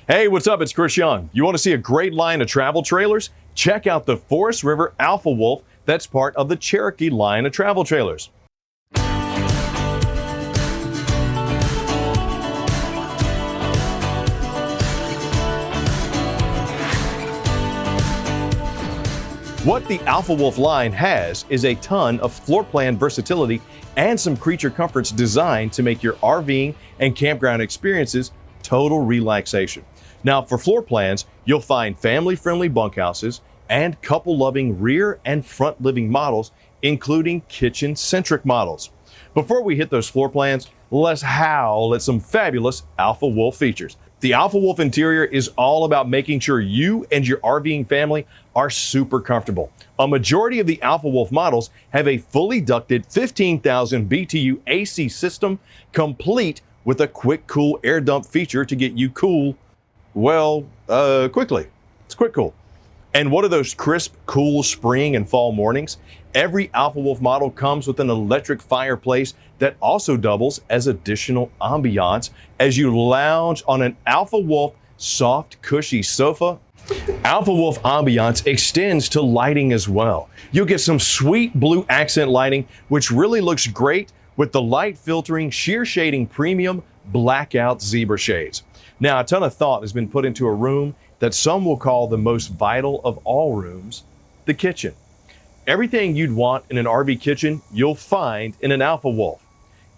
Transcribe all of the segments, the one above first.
Hey, what's up? It's Chris Young. You want to see a great line of travel trailers? Check out the Forest River Alpha Wolf that's part of the Cherokee line of travel trailers. What the Alpha Wolf line has is a ton of floor plan versatility and some creature comforts designed to make your RVing and campground experiences total relaxation. Now, for floor plans, you'll find family-friendly bunkhouses and couple-loving rear and front living models, including kitchen-centric models. Before we hit those floor plans, let's howl at some fabulous Alpha Wolf features. The Alpha Wolf interior is all about making sure you and your RVing family are super comfortable. A majority of the Alpha Wolf models have a fully ducted 15,000 BTU AC system, complete with a quick cool air dump feature to get you cool, quickly. It's quick cool. And what are those crisp, cool spring and fall mornings? Every Alpha Wolf model comes with an electric fireplace that also doubles as additional ambiance as you lounge on an Alpha Wolf soft, cushy sofa. Alpha Wolf ambiance extends to lighting as well. You'll get some sweet blue accent lighting, which really looks great with the light filtering, sheer shading premium blackout zebra shades. Now, a ton of thought has been put into a room that some will call the most vital of all rooms, the kitchen. Everything you'd want in an RV kitchen, you'll find in an Alpha Wolf.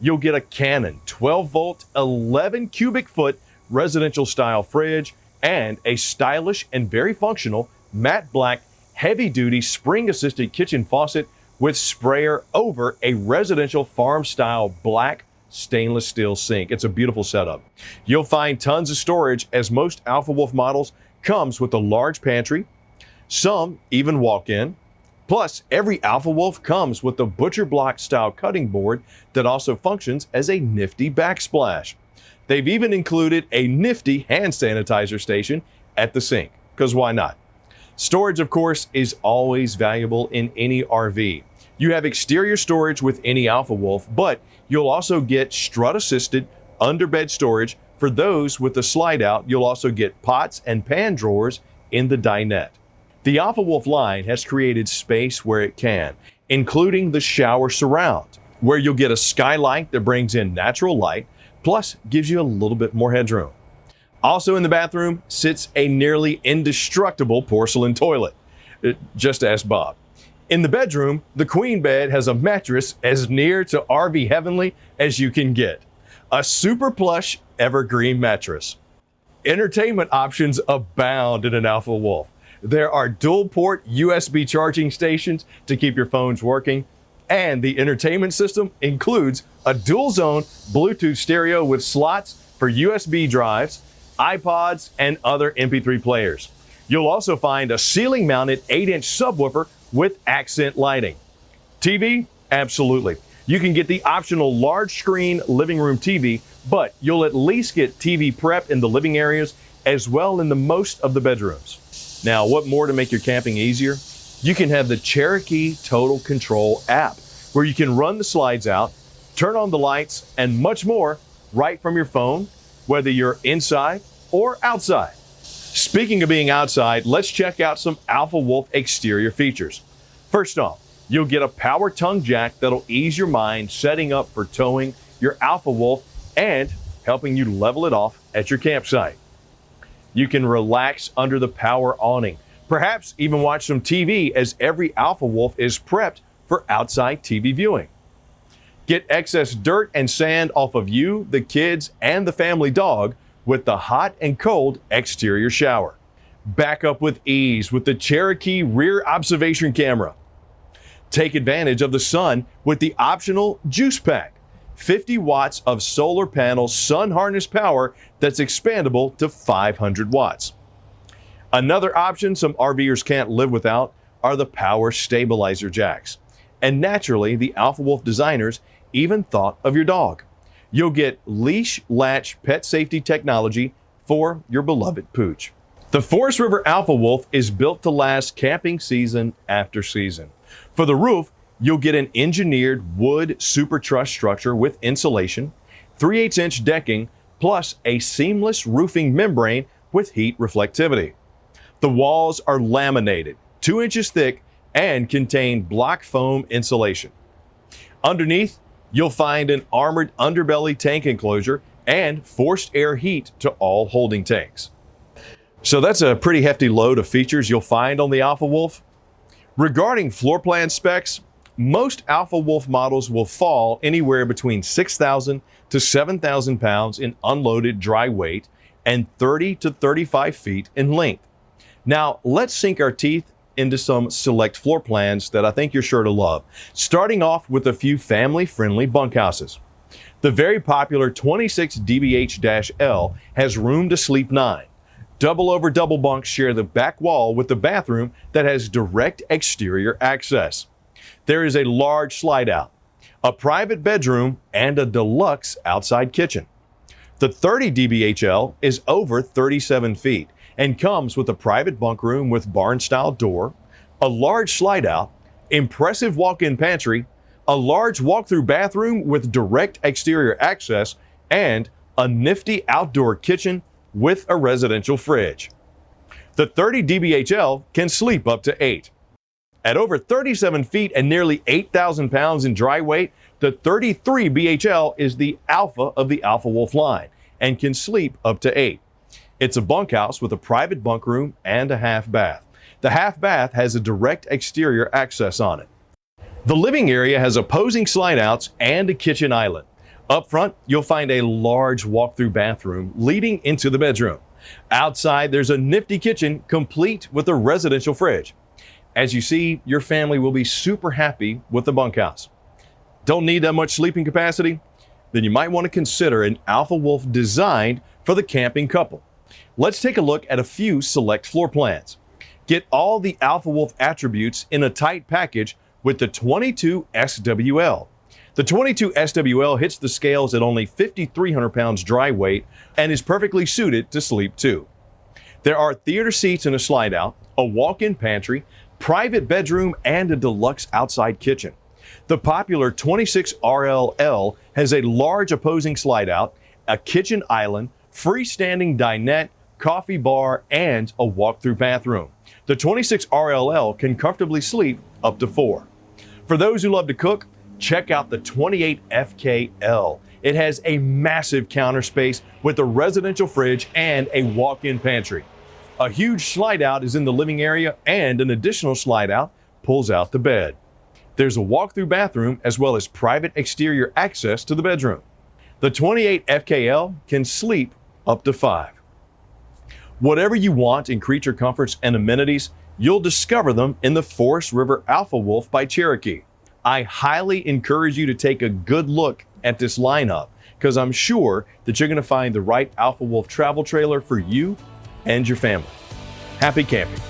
You'll get a Canon 12-volt, 11 cubic foot residential style fridge and a stylish and very functional matte black heavy-duty spring-assisted kitchen faucet with sprayer over a residential farm-style black stainless steel sink. It's a beautiful setup. You'll find tons of storage as most Alpha Wolf models comes with a large pantry, some even walk-in. Plus, every Alpha Wolf comes with a butcher block style cutting board that also functions as a nifty backsplash. They've even included a nifty hand sanitizer station at the sink, because why not? Storage, of course, is always valuable in any RV. You have exterior storage with any Alpha Wolf, but you'll also get strut-assisted underbed storage. For those with the slide out, you'll also get pots and pan drawers in the dinette. The Alpha Wolf line has created space where it can, including the shower surround, where you'll get a skylight that brings in natural light, plus gives you a little bit more headroom. Also in the bathroom sits a nearly indestructible porcelain toilet. Just ask Bob. In the bedroom, the queen bed has a mattress as near to RV heavenly as you can get. A super plush evergreen mattress. Entertainment options abound in an Alpha Wolf. There are dual port USB charging stations to keep your phones working, and the entertainment system includes a dual zone Bluetooth stereo with slots for USB drives, iPods, and other MP3 players. You'll also find a ceiling mounted 8-inch subwoofer with accent lighting. TV? Absolutely. You can get the optional large screen living room TV, but you'll at least get TV prep in the living areas as well in the most of the bedrooms. Now, what more to make your camping easier? You can have the Cherokee Total Control app, where you can run the slides out, turn on the lights, and much more right from your phone, whether you're inside or outside. Speaking of being outside, let's check out some Alpha Wolf exterior features. First off, you'll get a power tongue jack that'll ease your mind setting up for towing your Alpha Wolf and helping you level it off at your campsite. You can relax under the power awning, perhaps even watch some TV as every Alpha Wolf is prepped for outside TV viewing. Get excess dirt and sand off of you, the kids, and the family dog with the hot and cold exterior shower. Back up with ease with the Cherokee rear observation camera. Take advantage of the sun with the optional juice pack. 50 watts of solar panel sun harness power that's expandable to 500 watts. Another option some RVers can't live without are the power stabilizer jacks. And naturally, the Alpha Wolf designers even thought of your dog. You'll get leash latch pet safety technology for your beloved pooch. The Forest River Alpha Wolf is built to last camping season after season. For the roof, you'll get an engineered wood super truss structure with insulation, 3/8-inch decking, plus a seamless roofing membrane with heat reflectivity. The walls are laminated, 2 inches thick, and contain block foam insulation. Underneath, you'll find an armored underbelly tank enclosure and forced air heat to all holding tanks. So that's a pretty hefty load of features you'll find on the Alpha Wolf. Regarding floor plan specs, most Alpha Wolf models will fall anywhere between 6,000 to 7,000 pounds in unloaded dry weight and 30 to 35 feet in length. Now, let's sink our teeth into some select floor plans that I think you're sure to love, starting off with a few family-friendly bunkhouses. The very popular 26 DBH-L has room to sleep 9. Double over double bunks share the back wall with the bathroom that has direct exterior access. There is a large slide out, a private bedroom, and a deluxe outside kitchen. The 30 DBH-L is over 37 feet and comes with a private bunk room with barn-style door, a large slide-out, impressive walk-in pantry, a large walk-through bathroom with direct exterior access, and a nifty outdoor kitchen with a residential fridge. The 30 DBH-L can sleep up to 8. At over 37 feet and nearly 8,000 pounds in dry weight, the 33 BHL is the alpha of the Alpha Wolf line and can sleep up to 8. It's a bunkhouse with a private bunk room and a half bath. The half bath has a direct exterior access on it. The living area has opposing slide outs and a kitchen island. Up front, you'll find a large walk-through bathroom leading into the bedroom. Outside, there's a nifty kitchen complete with a residential fridge. As you see, your family will be super happy with the bunkhouse. Don't need that much sleeping capacity? Then you might want to consider an Alpha Wolf designed for the camping couple. Let's take a look at a few select floor plans. Get all the Alpha Wolf attributes in a tight package with the 22 SWL. The 22 SWL hits the scales at only 5,300 pounds dry weight and is perfectly suited to sleep 2. There are theater seats and a slide out, a walk-in pantry, private bedroom, and a deluxe outside kitchen. The popular 26 RLL has a large opposing slide out, a kitchen island, freestanding dinette, coffee bar, and a walk-through bathroom. The 26 RLL can comfortably sleep up to 4. For those who love to cook, check out the 28 FKL. It has a massive counter space with a residential fridge and a walk-in pantry. A huge slide out is in the living area, and an additional slide out pulls out the bed. There's a walk-through bathroom as well as private exterior access to the bedroom. The 28 FKL can sleep up to 5. Whatever you want in creature comforts and amenities, you'll discover them in the Forest River Alpha Wolf by Cherokee. I highly encourage you to take a good look at this lineup because I'm sure that you're going to find the right Alpha Wolf travel trailer for you and your family. Happy camping.